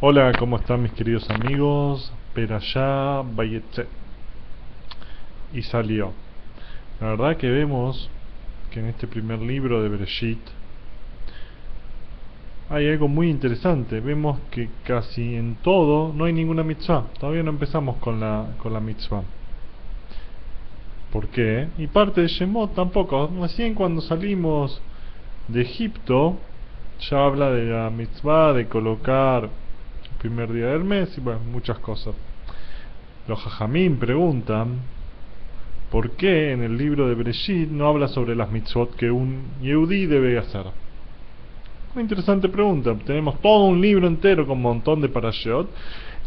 Hola, ¿cómo están mis queridos amigos? Perashá Bayetze. Y salió. La verdad que vemos que en este primer libro de Bereshit hay algo muy interesante. Vemos que casi en todo no hay ninguna mitzvah. Todavía no empezamos con la mitzvah. ¿Por qué? Y parte de Shemot tampoco. Recién cuando salimos de Egipto ya habla de la mitzvah de colocar el primer día del mes y bueno, muchas cosas. Los Jajamim preguntan ¿por qué en el libro de Bereshit no habla sobre las mitzvot que un Yehudí debe hacer? Una interesante pregunta. Tenemos todo un libro entero con un montón de parashot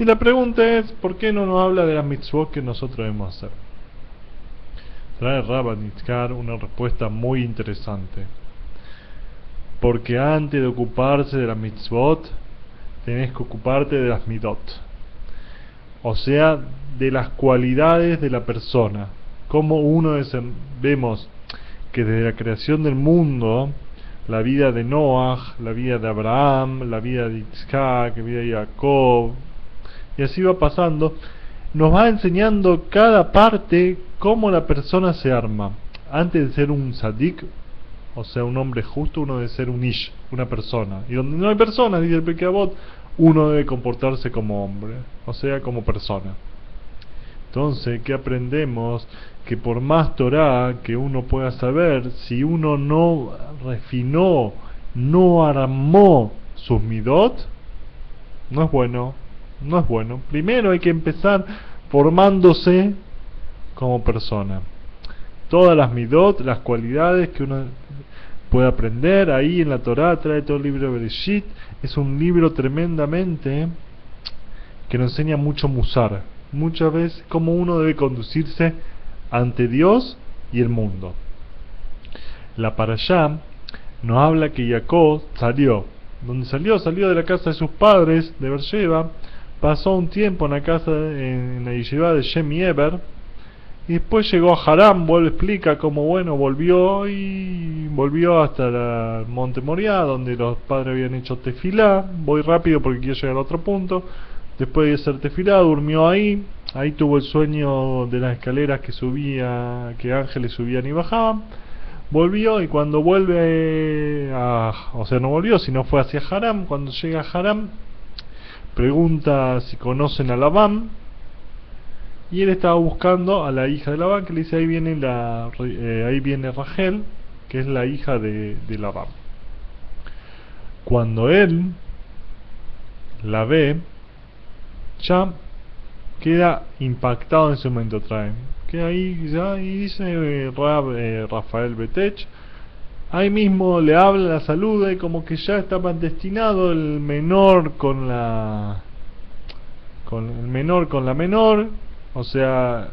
y la pregunta es ¿por qué no nos habla de las mitzvot que nosotros debemos hacer? Trae Rabban Yitzhak una respuesta muy interesante. Porque antes de ocuparse de las mitzvot tenés que ocuparte de las midot, o sea, de las cualidades de la persona. Como vemos que desde la creación del mundo, la vida de Noah, la vida de Abraham, la vida de Isaac, la vida de Jacob, y así va pasando, nos va enseñando cada parte cómo la persona se arma. Antes de ser un sadik, o sea, un hombre justo, uno debe ser un ish, una persona. Y donde no hay personas, dice el Pirkei Avot, uno debe comportarse como hombre, o sea, como persona. Entonces, ¿qué aprendemos? Que por más Torah que uno pueda saber, si uno no refinó, no armó sus midot, no es bueno, no es bueno. Primero hay que empezar formándose como persona. Todas las midot, las cualidades que uno puede aprender, ahí en la Torah trae todo el libro de Bereshit, es un libro tremendamente que nos enseña mucho musar, muchas veces cómo uno debe conducirse ante Dios y el mundo. La Parashá nos habla que Jacob salió. ¿Dónde salió? Salió de la casa de sus padres, de Beersheba, pasó un tiempo en la casa, en la yeshiva de Shem y Eber, y después llegó a Haram. Explica cómo, bueno, volvió hasta el monte Moriah, donde los padres habían hecho tefilá. Voy rápido porque quiero llegar a otro punto. Después de hacer tefilá, durmió ahí. Ahí tuvo el sueño de las escaleras que ángeles subían y bajaban. Volvió y cuando o sea, no volvió, sino fue hacia Haram. Cuando llega a Haram, pregunta si conocen a Labán. Y él estaba buscando a la hija de Labán, que le dice, ahí viene Rachel, que es la hija de Labán. Cuando él la ve, ya queda impactado en ese momento, queda ahí ya, y dice Rafael Betech, ahí mismo le habla, la saluda, y como que ya estaba destinado el menor con la menor, o sea,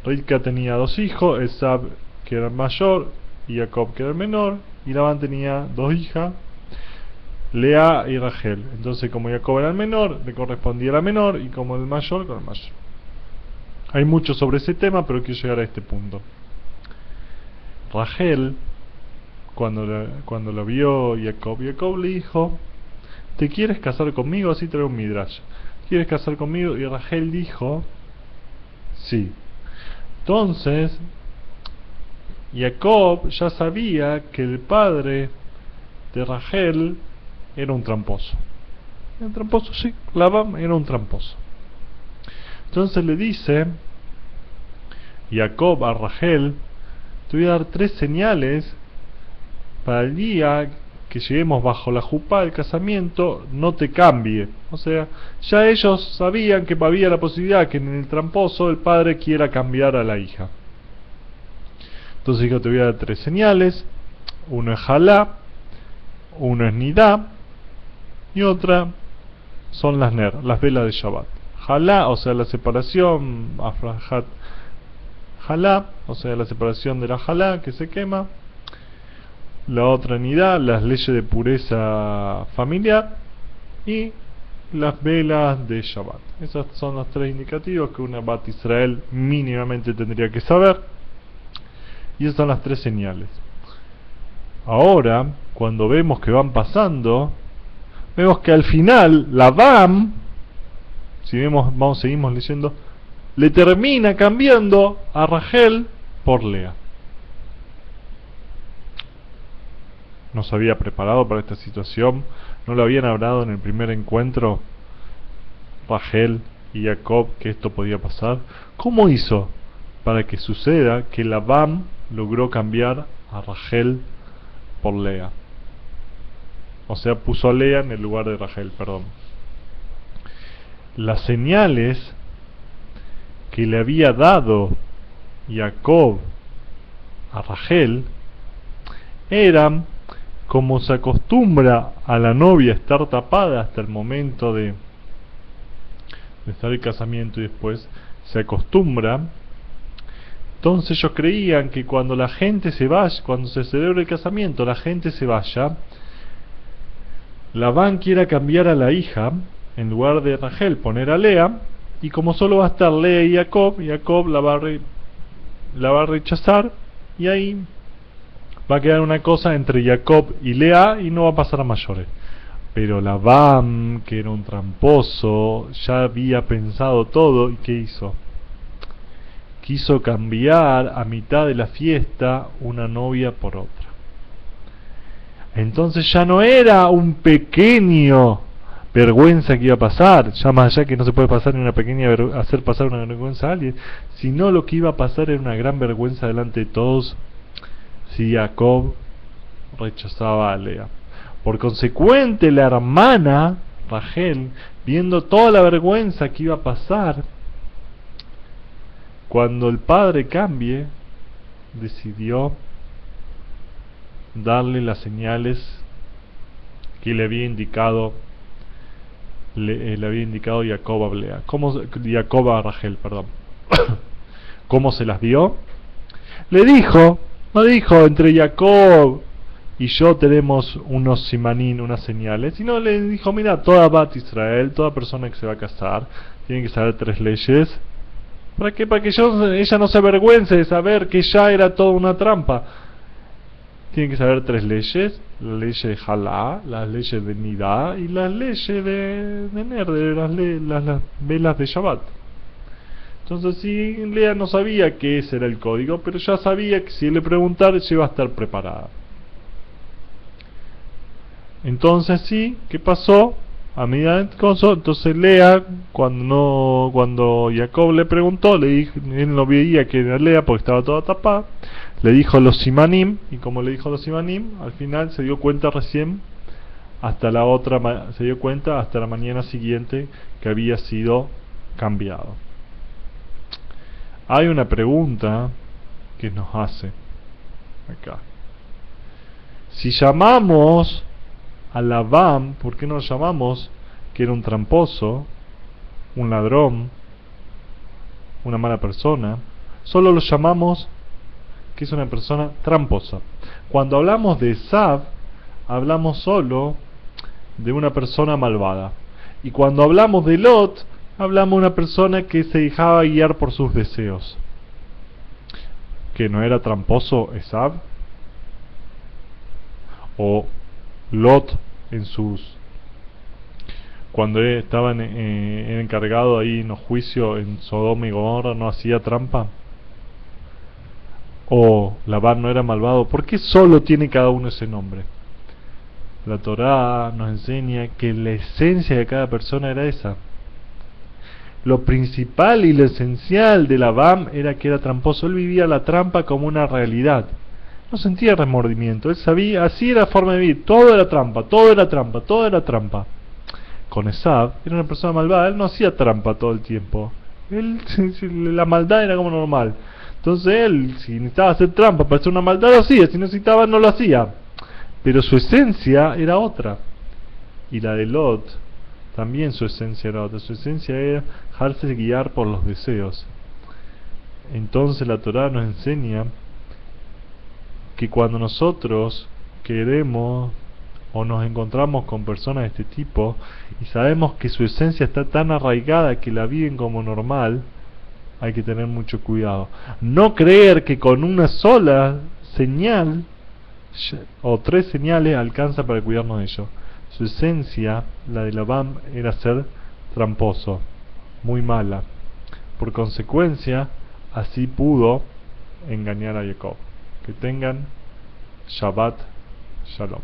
Rivka tenía dos hijos, Esab que era el mayor y Jacob que era el menor, y Labán tenía dos hijas, Lea y Rachel. Entonces, como Jacob era el menor, le correspondía la menor, y como el mayor, con el mayor. Hay mucho sobre ese tema, pero quiero llegar a este punto. Rachel, cuando lo vio Jacob le dijo, ¿te quieres casar conmigo? Así trae un midrash. ¿Quieres casar conmigo? Y Rachel dijo, sí. Entonces, Jacob ya sabía que el padre de Rachel era un tramposo. Era un tramposo, sí, Labán era un tramposo. Entonces le dice Jacob a Rachel, te voy a dar 3 señales para el día que lleguemos bajo la jupá del casamiento, no te cambie. O sea, ya ellos sabían que había la posibilidad que en el tramposo el padre quiera cambiar a la hija. Entonces dijo, te voy a dar 3 señales, uno es Jalá, uno es Nidá, y otra son las las velas de Shabbat. Jalá, o sea, la separación, Afrahat Jalá, o sea, la separación de la Jalá que se quema. La otra Nidá, las leyes de pureza familiar, y las velas de Shabbat. Esos son los 3 indicativos que una Bat Israel mínimamente tendría que saber, y esas son las 3 señales. Ahora, cuando vemos que van pasando, vemos que al final Labán, si vemos, seguimos leyendo, le termina cambiando a Rachel por Lea. No se había preparado para esta situación, no lo habían hablado en el primer encuentro Rachel y Jacob que esto podía pasar. ¿Cómo hizo para que suceda que Labán logró cambiar a Rachel por Lea? O sea, puso a Lea en el lugar de Rachel, perdón. Las señales que le había dado Jacob a Rachel eran como se acostumbra a la novia estar tapada hasta el momento de estar el casamiento y después se acostumbra. Entonces ellos creían que cuando la gente se vaya, cuando se celebre el casamiento, la gente se vaya, Labán quiera cambiar a la hija, en lugar de Rachel poner a Lea, y como solo va a estar Lea y Jacob la va a rechazar, y ahí va a quedar una cosa entre Jacob y Lea y no va a pasar a mayores. Pero Labán, que era un tramposo, ya había pensado todo, ¿y qué hizo? Quiso cambiar a mitad de la fiesta una novia por otra. Entonces ya no era un pequeño vergüenza que iba a pasar, ya más allá que no se puede pasar ni una pequeña hacer pasar una vergüenza a alguien, sino lo que iba a pasar era una gran vergüenza delante de todos si Jacob rechazaba a Lea. Por consecuente, la hermana Rachel, viendo toda la vergüenza que iba a pasar cuando el padre cambie, decidió darle las señales que le había indicado Jacob a Lea. Jacob a Rachel, perdón. ¿Cómo se las dio? Le dijo, no dijo entre Jacob y yo tenemos unos simanín, unas señales, sino le dijo, mira, toda Bat Israel, toda persona que se va a casar, tiene que saber 3 leyes. ¿Para qué? Para que ella no se avergüence de saber que ya era toda una trampa. Tiene que saber 3 leyes: la ley de Jalá, las leyes de Nidá y las leyes de Ner, de las velas de Shabbat. Entonces, si Lea no sabía que ese era el código, pero ya sabía que si le preguntara, se iba a estar preparada. Entonces, sí, ¿qué pasó? A medida de coso, entonces Lea, cuando Jacob le preguntó, le dijo, él no veía que era Lea porque estaba toda tapada, le dijo los simanim, y como le dijo los simanim, al final se dio cuenta recién, se dio cuenta hasta la mañana siguiente que había sido cambiado. Hay una pregunta que nos hace acá. Si llamamos a Labán, ¿por qué no lo llamamos que era un tramposo, un ladrón, una mala persona? Solo lo llamamos que es una persona tramposa. Cuando hablamos de Esav, hablamos solo de una persona malvada. Y cuando hablamos de Lot, hablamos de una persona que se dejaba guiar por sus deseos. ¿Que no era tramposo Esav? ¿O Lot cuando estaba encargado ahí en los juicios en Sodoma y Gomorra no hacía trampa? ¿O Labán no era malvado? ¿Por qué solo tiene cada uno ese nombre? La Torá nos enseña que la esencia de cada persona era esa. Lo principal y lo esencial de Labán era que era tramposo. Él vivía la trampa como una realidad. No sentía remordimiento, él sabía, así era la forma de vivir, todo era trampa, todo era trampa, todo era trampa. Con Esav, era una persona malvada, él no hacía trampa todo el tiempo, la maldad era como normal. Entonces él, si necesitaba hacer trampa para hacer una maldad, lo hacía, si necesitaba, no lo hacía. Pero su esencia era otra. Y la de Lot, también su esencia era otra, su esencia era dejarse guiar por los deseos. Entonces la Torá nos enseña que cuando nosotros queremos o nos encontramos con personas de este tipo y sabemos que su esencia está tan arraigada que la viven como normal, hay que tener mucho cuidado. No creer que con una sola señal o 3 señales alcanza para cuidarnos de ellos, Su esencia, la de Labán, era ser tramposo, muy mala. Por consecuencia, así pudo engañar a Jacob. Que tengan Shabbat Shalom.